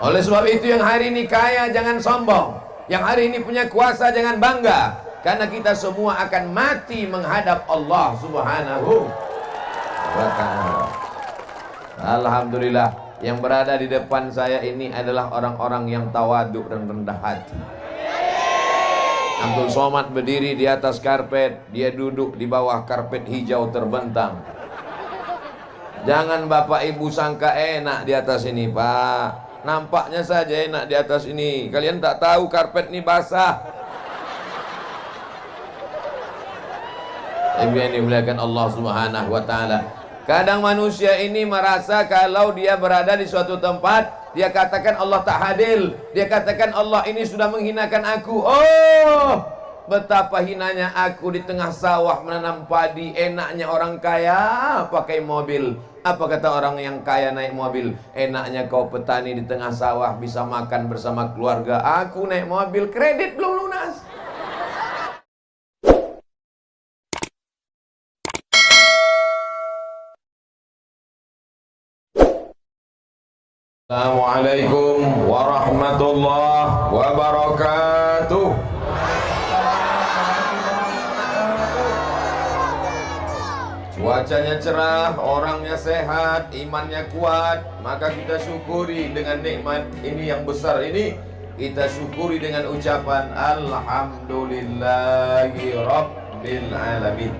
Oleh sebab itu yang hari ini kaya jangan sombong, yang hari ini punya kuasa jangan bangga, karena kita semua akan mati menghadap Allah Subhanahu wa ta'ala. Alhamdulillah, yang berada di depan saya ini adalah orang-orang yang tawaduk dan rendah hati. Abdul Somad berdiri di atas karpet, dia duduk di bawah karpet hijau terbentang. Jangan Bapak Ibu sangka enak di atas ini, Pak. Nampaknya saja enak di atas ini. Kalian tak tahu karpet ini basah. Yang dimuliakan Allah Subhanahu wa ta'ala. Kadang manusia ini merasa kalau dia berada di suatu tempat, dia katakan Allah tak hadir. Dia katakan Allah ini sudah menghinakan aku. Oh, betapa hinanya aku di tengah sawah menanam padi. Enaknya orang kaya pakai mobil. Apa kata orang yang kaya naik mobil? Enaknya kau petani di tengah sawah bisa makan bersama keluarga. Aku naik mobil, kredit belum lunas. Assalamualaikum warahmatullahi wabarakatuh. Cuacanya cerah, orangnya sehat, imannya kuat, maka kita syukuri dengan nikmat ini yang besar ini. Kita syukuri dengan ucapan Alhamdulillahi Rabbil Alamin.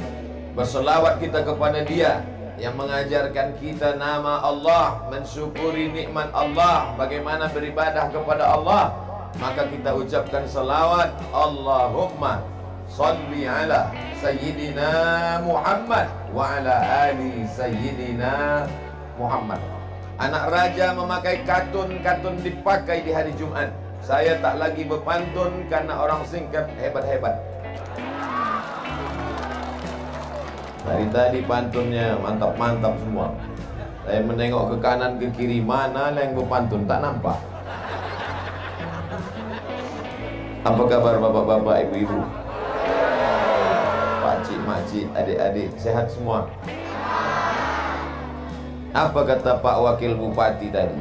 Berselawat kita kepada Dia yang mengajarkan kita nama Allah, mensyukuri nikmat Allah, bagaimana beribadah kepada Allah. Maka kita ucapkan selawat, Allahumma salli ala Sayyidina Muhammad wa ala ali Sayyidina Muhammad. Anak raja memakai katun dipakai di hari Jumat. Saya tak lagi berpantun karena orang singkat hebat-hebat. Dari tadi pantunnya mantap-mantap semua. Saya menengok ke kanan ke kiri, mana yang berpantun tak nampak. Apa kabar bapak-bapak, ibu-ibu, pakcik, makcik, adik-adik, sehat semua? Apa kata Pak Wakil Bupati tadi?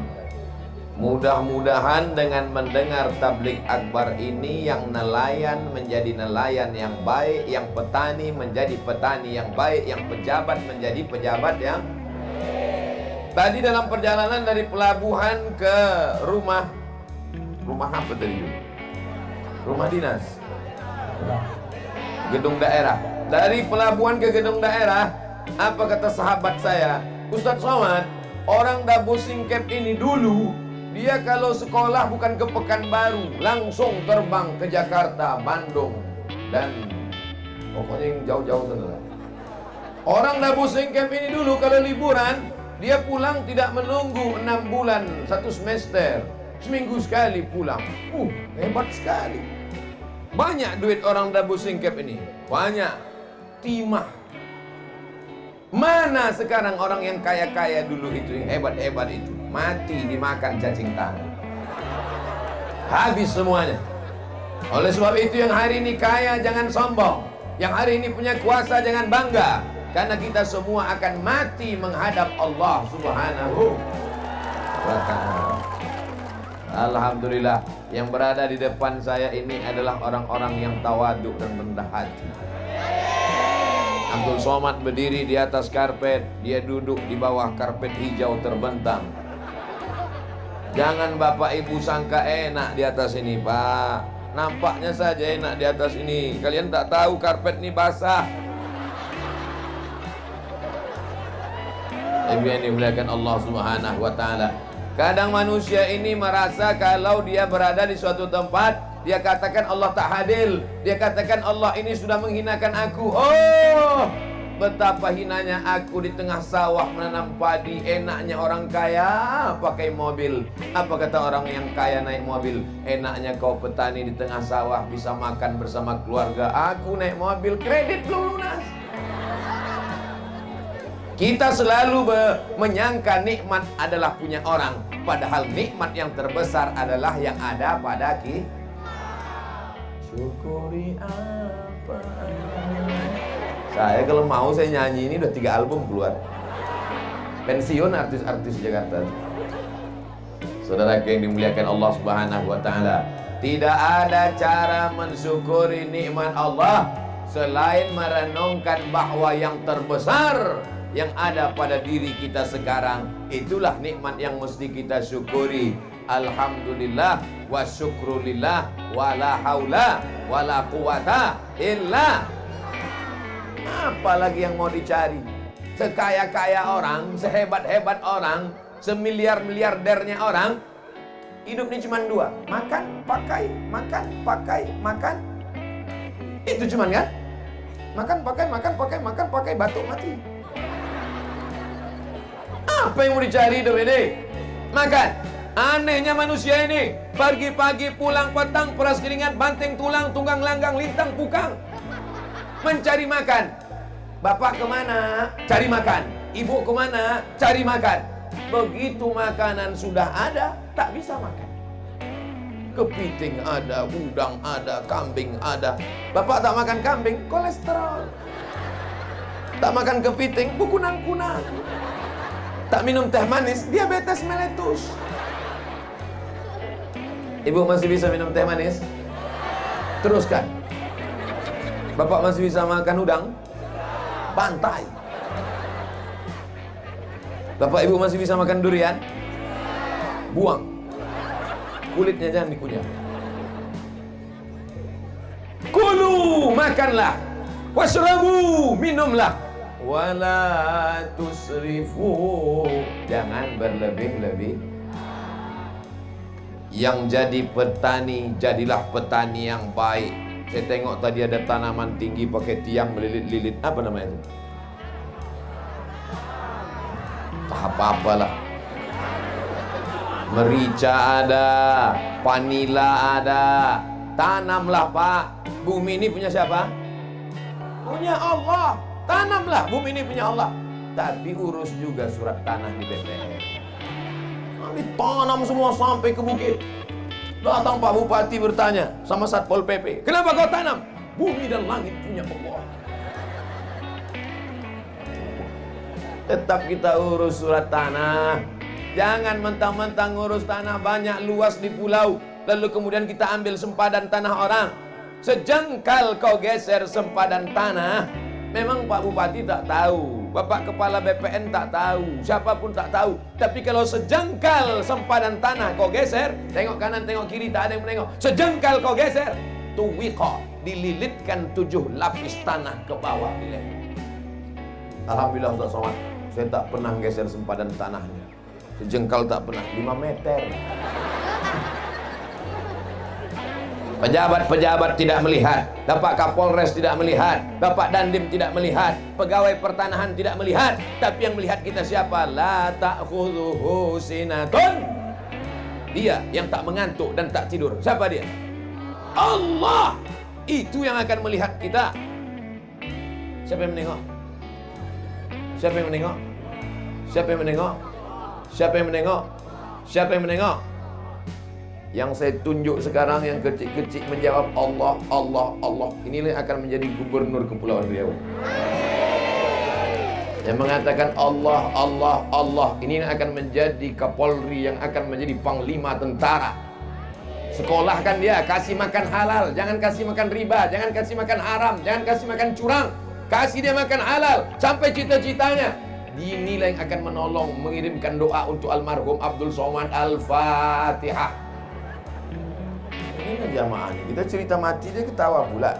Mudah-mudahan dengan mendengar tablik akbar ini, yang nelayan menjadi nelayan yang baik, yang petani menjadi petani yang baik, yang pejabat menjadi pejabat yang tadi dalam perjalanan dari pelabuhan ke rumah apa tadi? Rumah dinas, gedung daerah. Dari pelabuhan ke gedung daerah, apa kata sahabat saya, Ustadz Somad, orang Dabu Singkep ini dulu, dia kalau sekolah bukan ke Pekanbaru, langsung terbang ke Jakarta, Bandung, dan pokoknya yang jauh-jauh sana. Orang Dabu Singkep ini dulu kalau liburan, dia pulang tidak menunggu 6 bulan, 1 semester, seminggu sekali pulang. Hebat sekali. Banyak duit orang Dabu Singkep ini, banyak, timah. Mana sekarang orang yang kaya-kaya dulu itu, yang hebat-hebat itu, mati dimakan cacing tanah, habis semuanya. Oleh sebab itu yang hari ini kaya jangan sombong, yang hari ini punya kuasa jangan bangga, karena kita semua akan mati menghadap Allah Subhanahu wa ta'ala. Alhamdulillah, yang berada di depan saya ini adalah orang-orang yang tawaduk dan rendah hati. Abdul Somad berdiri di atas karpet, dia duduk di bawah karpet hijau terbentang. Jangan Bapak Ibu sangka enak di atas ini, Pak. Nampaknya saja enak di atas ini. Kalian tak tahu karpet ini basah. Yang dimuliakan Allah Subhanahu wa ta'ala. Kadang manusia ini merasa kalau dia berada di suatu tempat, dia katakan Allah tak hadir. Dia katakan Allah ini sudah menghinakan aku. Oh, betapa hinanya aku di tengah sawah menanam padi. Enaknya orang kaya pakai mobil. Apa kata orang yang kaya naik mobil? Enaknya kau petani di tengah sawah bisa makan bersama keluarga. Aku naik mobil, kredit belum lunas. Kita selalu menyangka nikmat adalah punya orang, padahal nikmat yang terbesar adalah yang ada pada kita. Syukuri apa? Saya kalau mau saya nyanyi ini udah 3 album keluar. Pensiun artis-artis Jakarta. Saudara yang dimuliakan Allah Subhanahu wa taala, tidak ada cara mensyukuri nikmat Allah selain merenungkan bahwa yang terbesar yang ada pada diri kita sekarang, itulah nikmat yang mesti kita syukuri. Alhamdulillah wa syukrulillah wa la haula wa la quwata illa. Apalagi yang mau dicari? Sekaya-kaya orang, sehebat-hebat orang, semiliar-miliardernya orang, hidupnya cuma dua: makan, pakai, makan, pakai, makan. Itu cuman kan? Makan, pakai, makan, pakai, makan, pakai, batuk, mati. Apa yang mau dicari hidup ini? Makan. Anehnya manusia ini, pagi-pagi pulang petang, peras keringat, banting tulang, tunggang langgang, lintang pukang, mencari makan. Bapak kemana? Cari makan. Ibu kemana? Cari makan. Begitu makanan sudah ada, tak bisa makan. Kepiting ada, udang ada, kambing ada. Bapak tak makan kambing, kolesterol. Tak makan kepiting, kunang-kunang. Tak minum teh manis, diabetes meletus. Ibu masih bisa minum teh manis? Teruskan. Bapak masih bisa makan udang? Pantai. Bapak ibu masih bisa makan durian? Buang. Kulitnya jangan dikunyah. Kulu, makanlah. Washrabu, minumlah. Wala tusrifu, jangan berlebih-lebih. Yang jadi petani, jadilah petani yang baik. Saya tengok tadi ada tanaman tinggi pakai tiang melilit-lilit. Apa namanya itu? Apa-apalah. Merica ada, vanila ada. Tanamlah Pak. Bumi ini punya siapa? Punya Allah. Tanamlah, bumi ini punya Allah. Tapi urus juga surat tanah di BPN. Ditanam semua sampai ke bukit. Datang Pak Bupati bertanya sama Satpol PP, kenapa kau tanam? Bumi dan langit punya Allah. Tetap kita urus surat tanah. Jangan mentang-mentang ngurus tanah banyak luas di pulau, lalu kemudian kita ambil sempadan tanah orang. Sejengkal kau geser sempadan tanah, memang Pak Bupati tak tahu, Bapak Kepala BPN tak tahu, siapapun tak tahu. Tapi kalau sejengkal sempadan tanah kau geser, tengok kanan, tengok kiri, tak ada yang menengok. Sejengkal kau geser, tuwiqa, dililitkan 7 lapis tanah ke bawah di leher. Alhamdulillah Ustaz Somad, saya tak pernah geser sempadan tanahnya. Sejengkal tak pernah, 5 meter. Pejabat-pejabat tidak melihat, Bapak Kapolres tidak melihat, Bapak Dandim tidak melihat, pegawai pertanahan tidak melihat. Tapi yang melihat kita siapa? La ta'khudhuhu sinatun. Dia yang tak mengantuk dan tak tidur. Siapa dia? Allah. Itu yang akan melihat kita. Siapa yang menengok? Siapa yang menengok? Siapa yang menengok? Siapa yang menengok? Siapa yang menengok? Yang saya tunjuk sekarang yang kecil-kecil menjawab Allah, Allah, Allah. Inilah akan menjadi gubernur Kepulauan Riau. Yang mengatakan Allah, Allah, Allah. Ini akan menjadi Kapolri yang akan menjadi Panglima Tentara. Sekolahkan dia, kasih makan halal, jangan kasih makan riba, jangan kasih makan haram, jangan kasih makan curang. Kasih dia makan halal sampai cita-citanya. Inilah yang akan menolong mengirimkan doa untuk almarhum Abdul Somad. Al-Fatihah. Ini jamaah nih, kita cerita mati dia ketawa pula.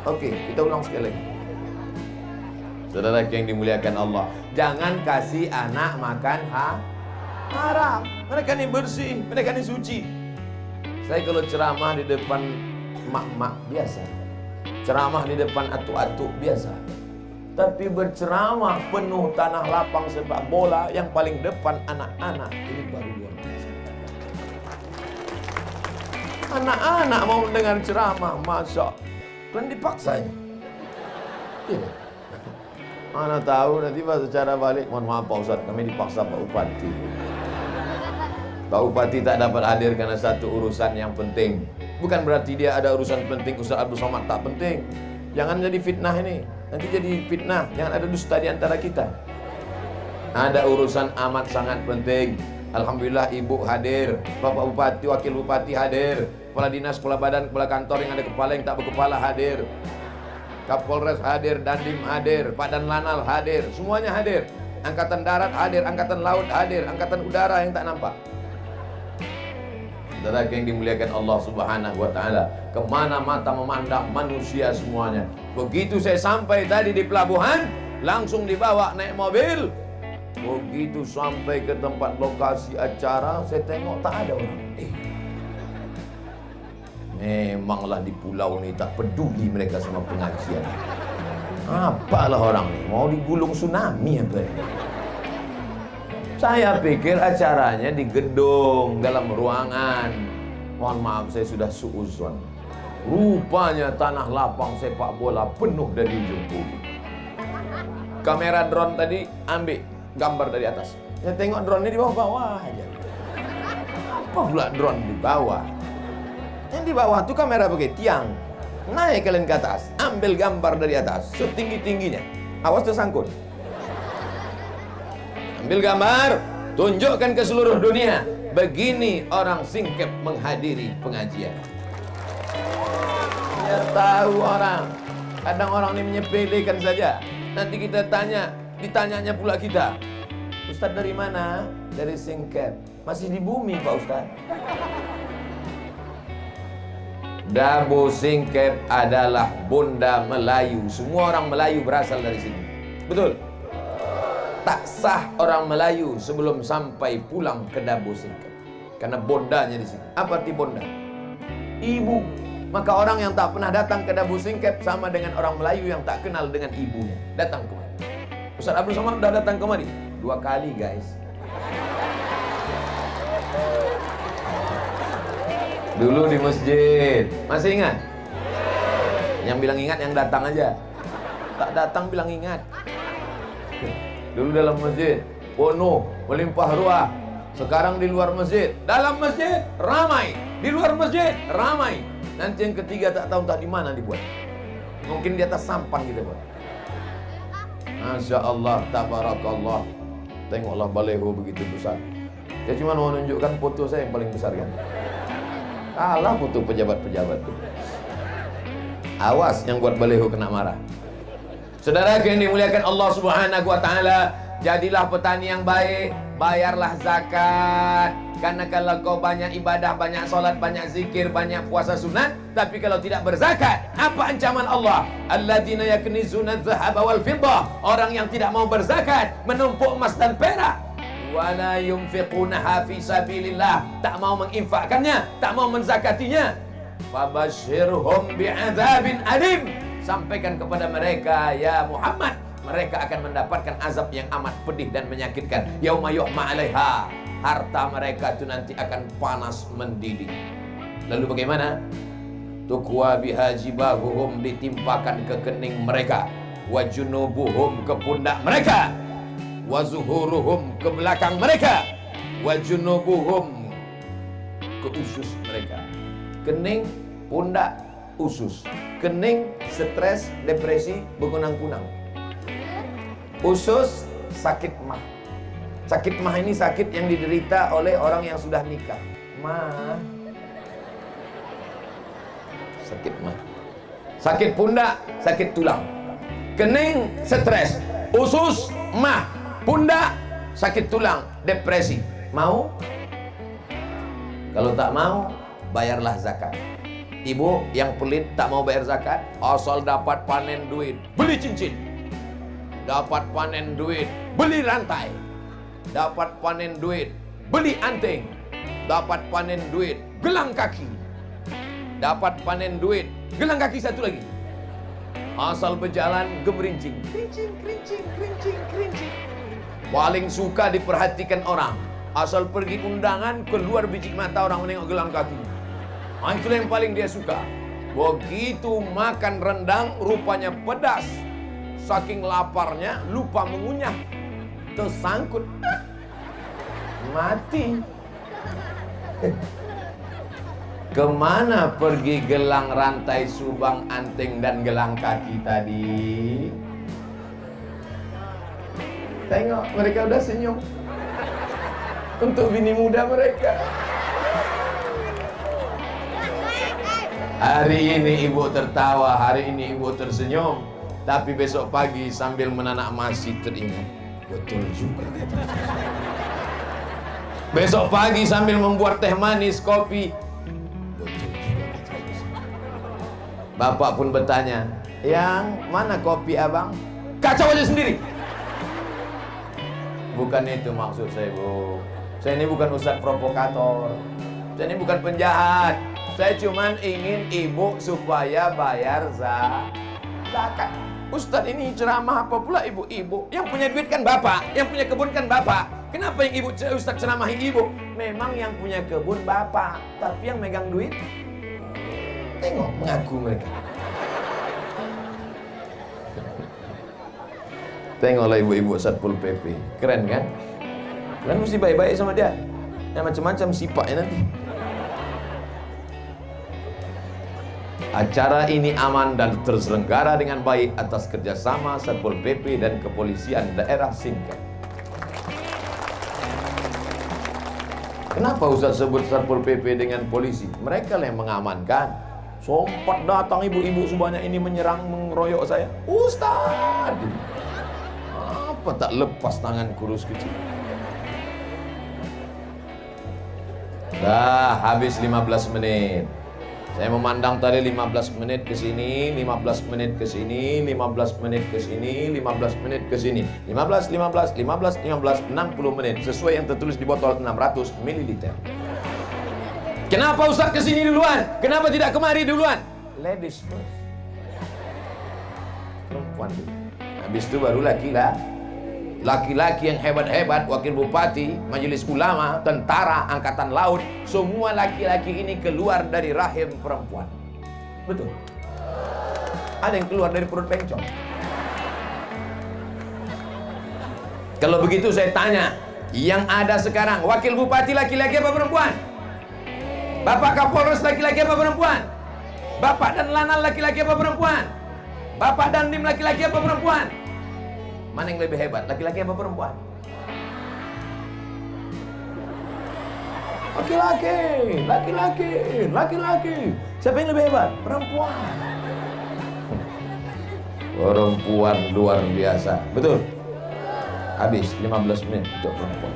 Oke, kita ulang sekali lagi. Saudara yang dimuliakan Allah, jangan kasih anak makan haram. Mereka ini bersih, mereka ini suci. Saya kalau ceramah di depan mak-mak biasa, ceramah di depan atuk-atuk biasa. Tapi berceramah penuh tanah lapang sepak bola, yang paling depan anak-anak, ini baru luar biasa. Anak-anak mau mendengar ceramah, masa kan dipaksanya. Ya. Anak tahu nanti pas secara balik, mohon maaf Pak Ustaz, kami dipaksa Pak Bupati. Pak Bupati tak dapat hadir karena satu urusan yang penting. Bukan berarti dia ada urusan penting, Ustaz Abdul Somad tak penting. Jangan jadi fitnah ini, nanti jadi fitnah, jangan ada dusta di antara kita. Ada urusan amat sangat penting. Alhamdulillah ibu hadir, bapak bupati, wakil bupati hadir, kepala dinas, kepala badan, kepala kantor yang ada kepala yang tak berkepala hadir, Kapolres hadir, Dandim hadir, Pak Dan Lanal hadir, semuanya hadir. Angkatan darat hadir, angkatan laut hadir, angkatan udara yang tak nampak. Saudara yang dimuliakan Allah Subhanahu wa taala, kemana mata memandang manusia semuanya. Begitu saya sampai tadi di pelabuhan, langsung dibawa naik mobil. Begitu sampai ke tempat lokasi acara, saya tengok tak ada orang. Memanglah di pulau ni tak peduli mereka sama pengajian. Apalah orang ni, mau digulung tsunami apa? Saya pikir acaranya di gedung, dalam ruangan. Mohon maaf, saya sudah suuzon. Rupanya tanah lapang sepak bola penuh dari ujung bumi. Kamera drone tadi ambil gambar dari atas. Saya tengok drone ini di bawah-bawah aja. Apa pula drone di bawah? Yang di bawah tuh kamera pakai tiang. Naik kalian ke atas, ambil gambar dari atas setinggi-tingginya. Awas tersangkut. Ambil gambar, tunjukkan ke seluruh dunia. Begini orang Singkep menghadiri pengajian. Ya tahu orang. Kadang orang ini menyepelekan saja. Nanti kita tanya, ditanyanya pula kita. Ustadz dari mana? Dari Singkep. Masih di bumi Pak Ustadz. Dabo Singkep adalah Bunda Melayu. Semua orang Melayu berasal dari sini. Betul? Tak sah orang Melayu sebelum sampai pulang ke Dabo Singkep. Karena bondanya di sini. Apa arti bonda? Ibu. Maka orang yang tak pernah datang ke Dabo Singkep sama dengan orang Melayu yang tak kenal dengan ibunya. Datang kemari. Ustaz Abdul Somad sudah datang kemari 2 kali guys. Dulu di masjid. Masih ingat? Yang bilang ingat yang datang aja. Tak datang bilang ingat. Dulu dalam masjid penuh, melimpah ruah. Sekarang di luar masjid. Dalam masjid ramai, di luar masjid ramai. Nanti yang ketiga tak tahu entah di mana dibuat. Mungkin di atas sampan kita buat. Masya Allah, tabarakallah. Tengoklah baleho begitu besar. Saya cuma mau menunjukkan foto saya yang paling besar kan. Kalah foto pejabat-pejabat itu. Awas yang buat baleho kena marah. Saudara yang dimuliakan Allah Subhanahu wa taala, jadilah petani yang baik, bayarlah zakat. Karena kalau kau banyak ibadah, banyak salat, banyak zikir, banyak puasa sunat, tapi kalau tidak berzakat, apa ancaman Allah? Alladzina yaknizuna adh-dhahaba wal fiddah. Orang yang tidak mau berzakat, menumpuk emas dan perak. Wala yunfiqunaha fi sabilillah, tak mau menginfakkannya, tak mau menzakatinya. Fabashshirhum bi'adzabin alim. Sampaikan kepada mereka ya Muhammad, mereka akan mendapatkan azab yang amat pedih dan menyakitkan. Yauma yuhma 'alaiha. Harta mereka itu nanti akan panas mendidih. Lalu bagaimana? Tuqwa biha jibahuhum, ditimpakan ke kening mereka, wa junubuhum, ke pundak mereka, wa zuhuruhum, ke belakang mereka, wa junubuhum, ke usus mereka. Kening, pundak, usus. Kening, stres, depresi, berkunang-kunang. Usus, sakit mah. Sakit mah ini sakit yang diderita oleh orang yang sudah nikah. Mah. Sakit mah. Sakit pundak, sakit tulang. Kening, stres. Usus, mah. Pundak, sakit tulang, depresi. Mau? Kalau tak mau, bayarlah zakat. Ibu yang pelit tak mau bayar zakat, asal dapat panen duit, beli cincin. Dapat panen duit, beli rantai. Dapat panen duit, beli anting. Dapat panen duit, gelang kaki. Dapat panen duit, gelang kaki satu lagi. Asal berjalan gemerincing. Kerincing, kerincing, kerincing, kerincing. Paling suka diperhatikan orang. Asal pergi undangan, keluar biji mata orang menengok gelang kaki. Itulah yang paling dia suka. Begitu makan rendang, rupanya pedas. Saking laparnya, lupa mengunyah. Tersangkut. Mati. Kemana pergi gelang rantai, subang, anting, dan gelang kaki tadi? Tengok, mereka udah senyum. untuk bini muda mereka. Hari ini ibu tertawa, hari ini ibu tersenyum, tapi besok pagi sambil menanak masih teringat, betul juga. Besok pagi sambil membuat teh manis, kopi, betul juga. Bapak pun bertanya, yang mana kopi abang? Kacau aja sendiri. Bukan itu maksud saya, Bu. Saya ini bukan ustadz provokator. Saya ini bukan penjahat. Saya cuman ingin ibu supaya bayar zakat. Ustadz ini ceramah apa pula ibu-ibu? Yang punya duit kan bapak, yang punya kebun kan bapak. Kenapa yang ibu ustadz ceramahi ibu? Memang yang punya kebun bapak, tapi yang megang duit, tengok mengaku mereka. Tengoklah ibu-ibu Satpol PP, keren kan? Kalian mesti baik-baik sama dia. Yang macam-macam sifatnya nanti. Acara ini aman dan terselenggara dengan baik atas kerjasama Satpol PP dan Kepolisian Daerah Singkep. Kenapa Ustaz sebut Satpol PP dengan polisi? Mereka yang mengamankan. Sempat datang ibu-ibu sebanyak ini menyerang, mengeroyok saya. Ustaz, apa tak lepas tangan kurus kecil? Dah habis 15 menit. Saya memandang tadi 15 menit ke sini, 15 menit ke sini, 15 menit ke sini, 15 menit ke sini. 15, 60 menit. Sesuai yang tertulis di botol 600 ml. Kenapa Ustaz ke sini duluan? Kenapa tidak kemari duluan? Ladies first. Perempuan dulu. Habis itu baru laki-laki yang hebat-hebat, wakil bupati, majelis ulama, tentara, angkatan laut, semua laki-laki ini keluar dari rahim perempuan. Betul. Ada yang keluar dari perut bencong. Kalau begitu saya tanya, yang ada sekarang wakil bupati laki-laki apa perempuan? Bapak Kapolres laki-laki apa perempuan? Bapak dan Lanal laki-laki apa perempuan? Bapak Dandim laki-laki apa perempuan? Mana yang lebih hebat, laki-laki apa perempuan? Laki-laki. Siapa yang lebih hebat? Perempuan. Perempuan luar biasa, betul? Habis 15 menit untuk perempuan.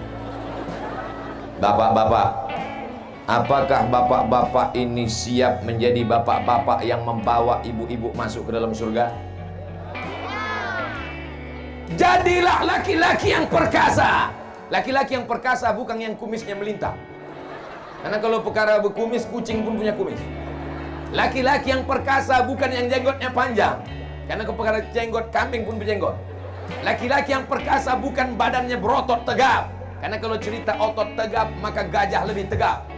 Bapak-bapak, apakah bapak-bapak ini siap menjadi bapak-bapak yang membawa ibu-ibu masuk ke dalam surga? Jadilah laki-laki yang perkasa. Laki-laki yang perkasa bukan yang kumisnya melintang. Karena kalau perkara berkumis, kucing pun punya kumis. Laki-laki yang perkasa bukan yang jenggotnya panjang. Karena kalau perkara jenggot, kambing pun berjenggot. Laki-laki yang perkasa bukan badannya berotot tegap. Karena kalau cerita otot tegap, maka gajah lebih tegap.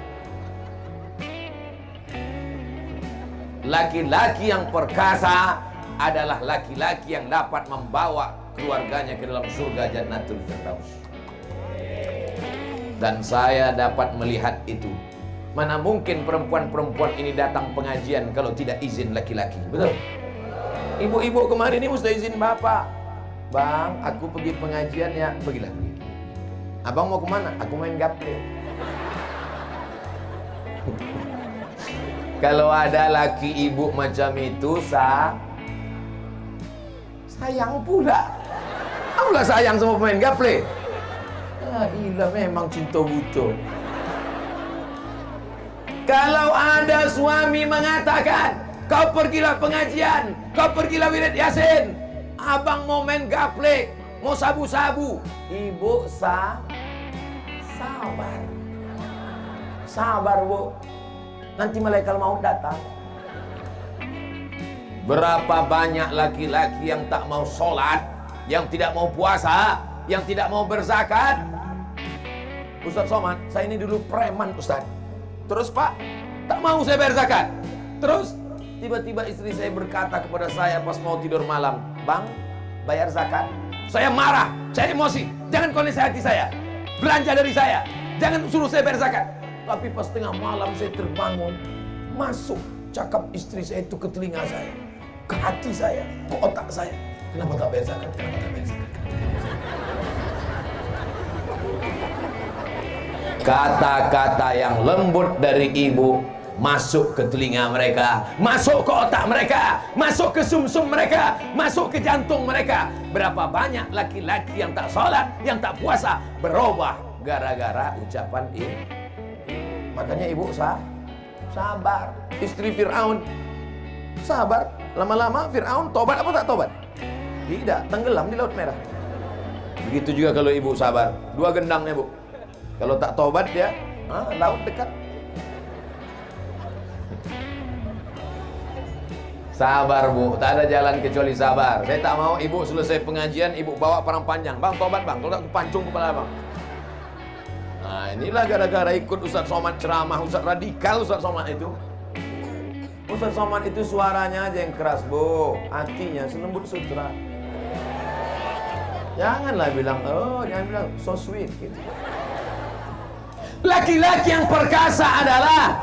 Laki-laki yang perkasa adalah laki-laki yang dapat membawa keluarganya ke dalam surga Jannatul Firdaus. Dan saya dapat melihat itu. Mana mungkin perempuan-perempuan ini datang pengajian kalau tidak izin laki-laki, betul? Ibu-ibu kemarin ini mesti izin bapak. Bang, aku pergi pengajian ya. Pergilah. Abang mau kemana? Aku main gaple. Kalau ada laki ibu macam itu, sayang pula. Apalah sayang sama pemain gaple. Ilah memang cinta buta. Kalau ada suami mengatakan, kau pergilah pengajian, kau pergilah wirid yasin, abang mau main gaple, mau sabu-sabu, ibu sabar bu, nanti malaikat maut datang. Berapa banyak laki-laki yang tak mau sholat, yang tidak mau puasa, yang tidak mau berzakat. Ustaz Somad, saya ini dulu preman Ustaz. Terus Pak, tak mau saya bayar zakat. Terus tiba-tiba istri saya berkata kepada saya pas mau tidur malam, Bang, bayar zakat. Saya marah, saya emosi. Jangan kau nasihati saya, belanja dari saya, jangan suruh saya bayar zakat. Tapi pas tengah malam saya terbangun, masuk cakap istri saya itu ke telinga saya, ke hati saya, ke otak saya. Kenapa tak bayar zakat? Kenapa tak bayar zakat? Kata-kata yang lembut dari ibu masuk ke telinga mereka, masuk ke otak mereka, masuk ke sumsum mereka, masuk ke jantung mereka. Berapa banyak laki-laki yang tak sholat, yang tak puasa, berubah gara-gara ucapan ini. Makanya ibu sabar. Istri Fir'aun sabar. Lama-lama Fir'aun tobat apa tak tobat? Tidak, tenggelam di Laut Merah. Begitu juga kalau ibu sabar. 2 gendangnya bu. Kalau tak tobat dia, laut dekat. Sabar bu, tak ada jalan kecuali sabar. Saya tak mau ibu selesai pengajian, ibu bawa perang panjang. Bang, tobat bang, kalau tak pancung kepala bang. Nah inilah gara-gara ikut Ustaz Somad ceramah, Ustaz radikal Ustaz Somad itu. Ustaz Somad itu suaranya aja yang keras bu, hatinya selembut sutra. Janganlah bilang, jangan bilang so sweet gitu. Laki-laki yang perkasa adalah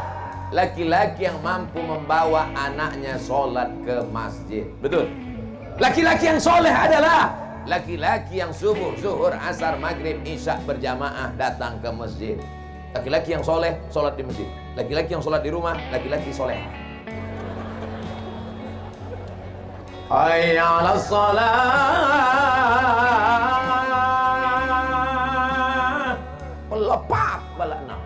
laki-laki yang mampu membawa anaknya sholat ke masjid. Betul. Laki-laki yang soleh adalah laki-laki yang subuh, zuhur, asar, maghrib, isya berjamaah datang ke masjid. Laki-laki yang soleh sholat di masjid. Laki-laki yang sholat di rumah, laki-laki soleh. Hayya 'alas shalah. Pelepak balakna.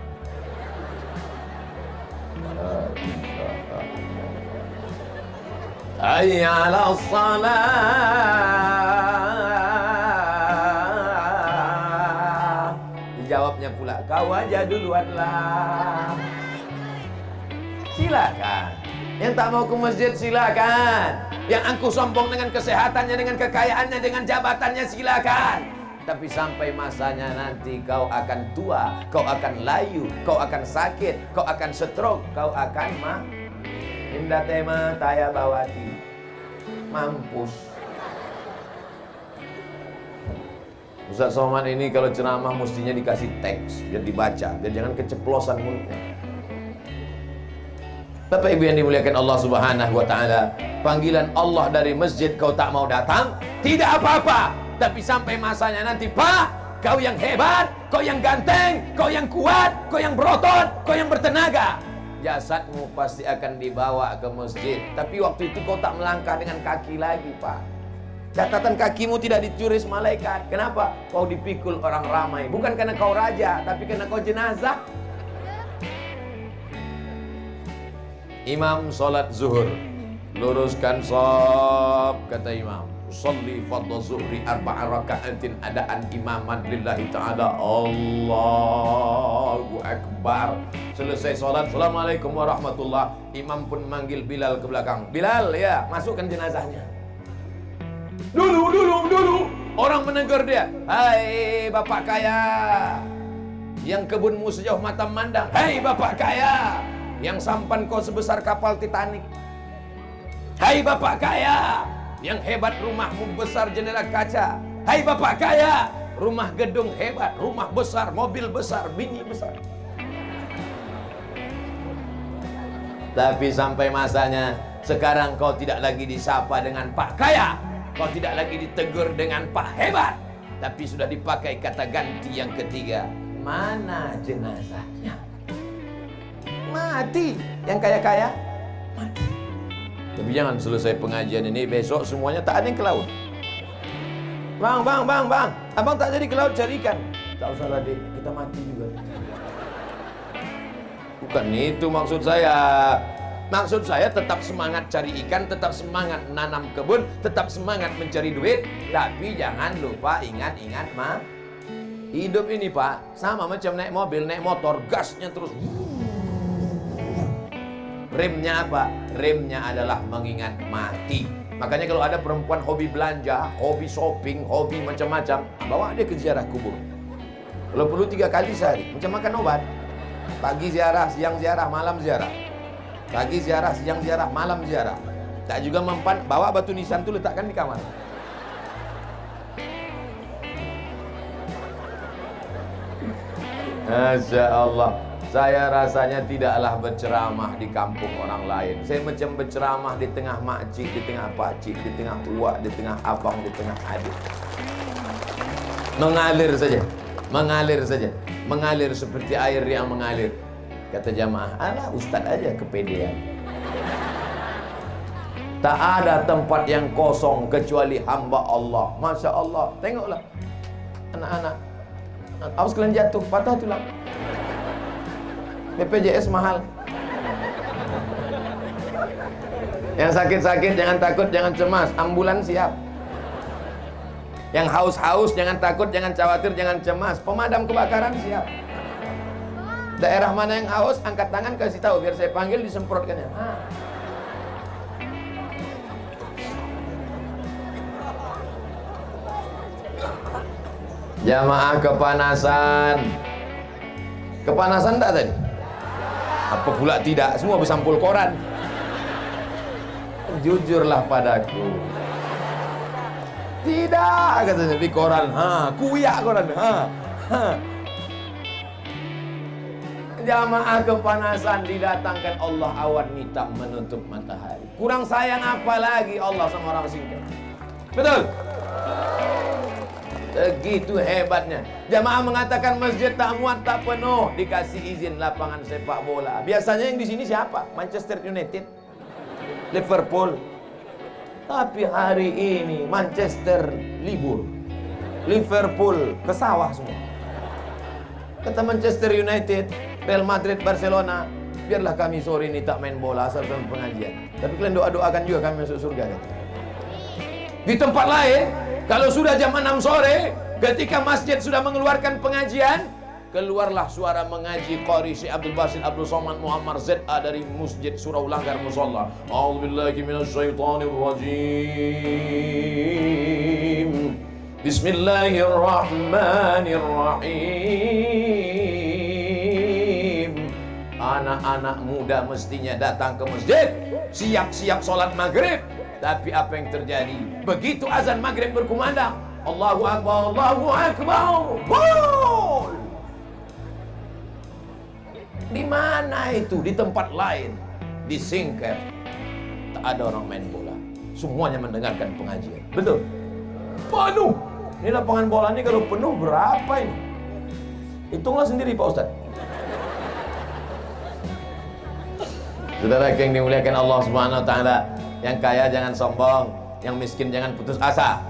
Hayya 'alas shalah. Dijawabnya pula, kau aja duluan lah. Silakan. Yang tak mau ke masjid silakan. Yang angkuh sombong dengan kesehatannya, dengan kekayaannya, dengan jabatannya silakan. Tapi sampai masanya nanti kau akan tua, kau akan layu, kau akan sakit, kau akan stroke, kau akan Indah tema taya bawati. Mampus. Ustaz Somad ini kalau ceramah mestinya dikasih teks biar dibaca, biar jangan keceplosan mulutnya. Bapak Ibu yang dimuliakan Allah Subhanahu wa taala, panggilan Allah dari masjid kau tak mau datang, tidak apa-apa. Tapi sampai masanya nanti, Pak, kau yang hebat, kau yang ganteng, kau yang kuat, kau yang berotot, kau yang bertenaga. Jasadmu pasti akan dibawa ke masjid. Tapi waktu itu kau tak melangkah dengan kaki lagi, Pak. Catatan kakimu tidak dicuri malaikat. Kenapa? Kau dipikul orang ramai. Bukan karena kau raja, tapi karena kau jenazah. Imam sholat zuhur, luruskan shaf, kata imam. Usalli fardhu zuhri 4 raka'atin adaan imaman lillahi ta'ala. Allahu Akbar. Selesai sholat, Assalamualaikum warahmatullah. Imam pun manggil Bilal ke belakang. Bilal, ya, masukkan jenazahnya. Dulu. Orang menegur dia. Hai bapak kaya, yang kebunmu sejauh mata memandang. Hai bapak kaya, yang sampan kau sebesar kapal Titanic. Hai bapak kaya, yang hebat rumahmu besar jendela kaca. Hai bapak kaya, rumah gedung hebat, rumah besar, mobil besar, bini besar. Tapi sampai masanya, sekarang kau tidak lagi disapa dengan Pak Kaya, kau tidak lagi ditegur dengan Pak Hebat, tapi sudah dipakai kata ganti yang ketiga. Mana jenazahnya? Mati. Yang kaya-kaya mati. Tapi jangan selesai pengajian ini besok semuanya tak ada yang ke laut. Bang, abang tak jadi ke laut cari ikan. Tak usah lah dek, kita mati juga. Bukan itu maksud saya. Maksud saya tetap semangat cari ikan, tetap semangat nanam kebun, tetap semangat mencari duit. Tapi jangan lupa ingat-ingat hidup ini Pak, sama macam naik mobil, naik motor, gasnya terus. Remnya apa? Remnya adalah mengingat mati. Makanya kalau ada perempuan hobi belanja, hobi shopping, hobi macam-macam, bawa dia ke ziarah kubur. Kalau perlu 3 kali sehari, macam makan obat. Pagi ziarah, siang ziarah, malam ziarah. Pagi ziarah, siang ziarah, malam ziarah. Tak juga mempan, bawa batu nisan itu letakkan di kamar. Masya Allah. Saya rasanya tidaklah berceramah di kampung orang lain. Saya macam berceramah di tengah makcik, di tengah pakcik, di tengah uak, di tengah abang, di tengah adik. Mengalir saja. Mengalir saja, mengalir seperti air yang mengalir. Kata jamaah, alah ustaz aja kepedean. Tak ada tempat yang kosong kecuali hamba Allah. Masya Allah. Tengoklah anak-anak, awas kalian jatuh, patah tulang. BPJS mahal. Yang sakit-sakit jangan takut, jangan cemas, ambulan siap. Yang haus-haus jangan takut, jangan khawatir, jangan cemas, pemadam kebakaran siap. Daerah mana yang haus, angkat tangan kasih tahu biar saya panggil disemprotkannya. Jamaah kepanasan. Kepanasan tak tadi? Apa pula tidak? Semua bersampul koran. Jujurlah padaku. Tidak, katanya di koran. Kuyak koran. Jamaah kepanasan didatangkan Allah awan hitam menutup matahari. Kurang sayang apa lagi Allah sama orang singkat? Betul? Begitu hebatnya. Jamaah mengatakan masjid tak muat, tak penuh, dikasih izin lapangan sepak bola. Biasanya yang di sini siapa? Manchester United, Liverpool. Tapi hari ini Manchester libur, Liverpool ke sawah semua. Kata Manchester United, Real Madrid, Barcelona, biarlah kami sore ini tak main bola asal dalam pengajian. Tapi kalian doa-doakan juga kami masuk surga. Kata. Di tempat lain, kalau sudah jam 6 sore, ketika masjid sudah mengeluarkan pengajian, keluarlah suara mengaji Qari Syekh Abdul Basit Abdul Somad Muhammad ZA dari Masjid Surau Langgar Musalla. A'udzubillahi minasyaitonirrajim. Bismillahirrahmanirrahim. Anak-anak muda mestinya datang ke masjid, siap-siap sholat maghrib. Tapi apa yang terjadi? Begitu azan maghrib berkumandang, Allahu Akbar, Allahu Akbar, gol! Di mana itu? Di tempat lain, di Singkep, tak ada orang main bola. Semuanya mendengarkan pengajian. Betul? Penuh. Ini lapangan bola ini kalau penuh berapa ini? Hitunglah sendiri Pak Ustaz. Saudara yang dimuliakan Allah Subhanahu wa taala, yang kaya jangan sombong, yang miskin jangan putus asa,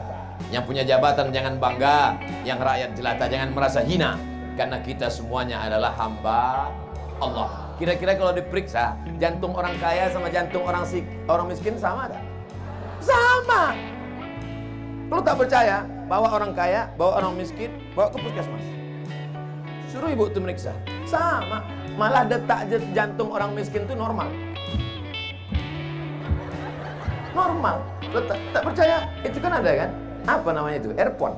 yang punya jabatan jangan bangga, yang rakyat jelata jangan merasa hina, karena kita semuanya adalah hamba Allah. Kira-kira kalau diperiksa, jantung orang kaya sama jantung orang miskin sama tak? Sama. Kalau tak percaya, bawa orang kaya, bawa orang miskin, bawa ke puskesmas. Suruh ibu itu meriksa. Sama. Malah detak jantung orang miskin itu normal. Normal. Tak percaya? Itu kan ada kan? Apa namanya itu? Airport.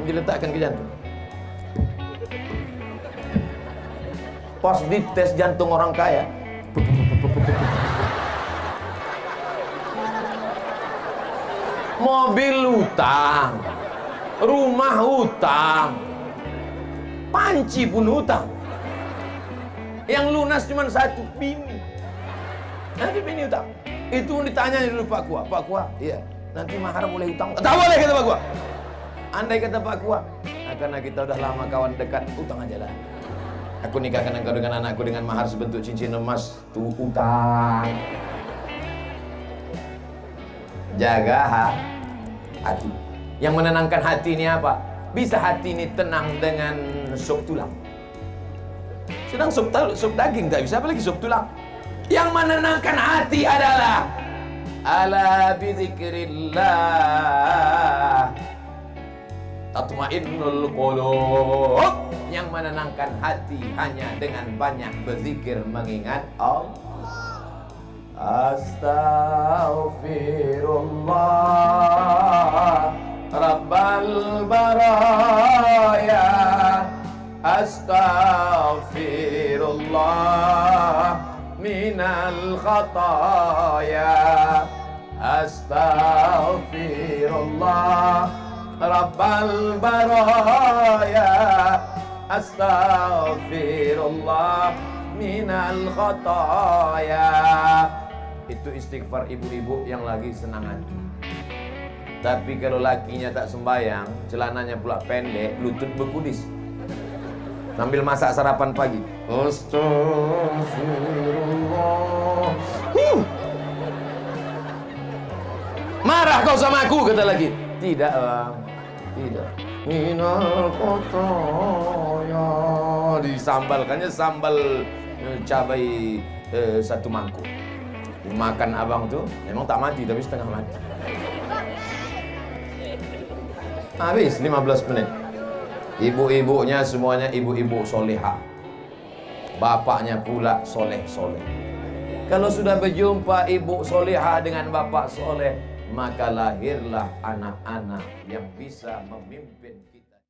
Diletakkan ke jantung. Pas dites jantung orang kaya, mobil hutang, rumah hutang, panci pun hutang. Yang lunas cuma satu, bini. Nanti bini hutang. Itu ditanya dulu Pak Kua. Pak Kua, iya. Nanti mahar boleh hutang? Tak boleh kata Pak Kua. Andai kata Pak Kua, karena kita udah lama kawan dekat, hutang aja lah. Aku nikahkan engkau dengan anakku dengan mahar sebentuk cincin emas, tuh hutang. Jaga hati. Yang menenangkan hati ini apa? Bisa hati ini tenang dengan sup tulang. Sedang sup daging tak bisa, apalagi sup tulang. Yang menenangkan hati adalah ala bizikrillah tatmainnul qulub. Yang menenangkan hati hanya dengan banyak berzikir mengingat Allah. Astaghfirullah Rabbal baraya. Astaghfirullah minal khataya. Astaghfirullah Rabbal baraya. Astaghfirullah minal khataya. Itu istighfar ibu-ibu yang lagi senang hati. Tapi kalau lakinya tak sembayang, celananya pula pendek, lutut berkudis. Sambil masak sarapan pagi. Astagfirullah. Marah kau sama aku, kata lagi. Tidak bang, tidak. Minal khotoya. Disambalkannya sambal cabai satu mangkuk. Makan abang tuh, memang tak mati tapi setengah mati. Habis 15 menit. Ibu-ibunya semuanya ibu-ibu solehah. Bapaknya pula soleh-soleh. Kalau sudah berjumpa ibu solehah dengan bapak soleh, maka lahirlah anak-anak yang bisa memimpin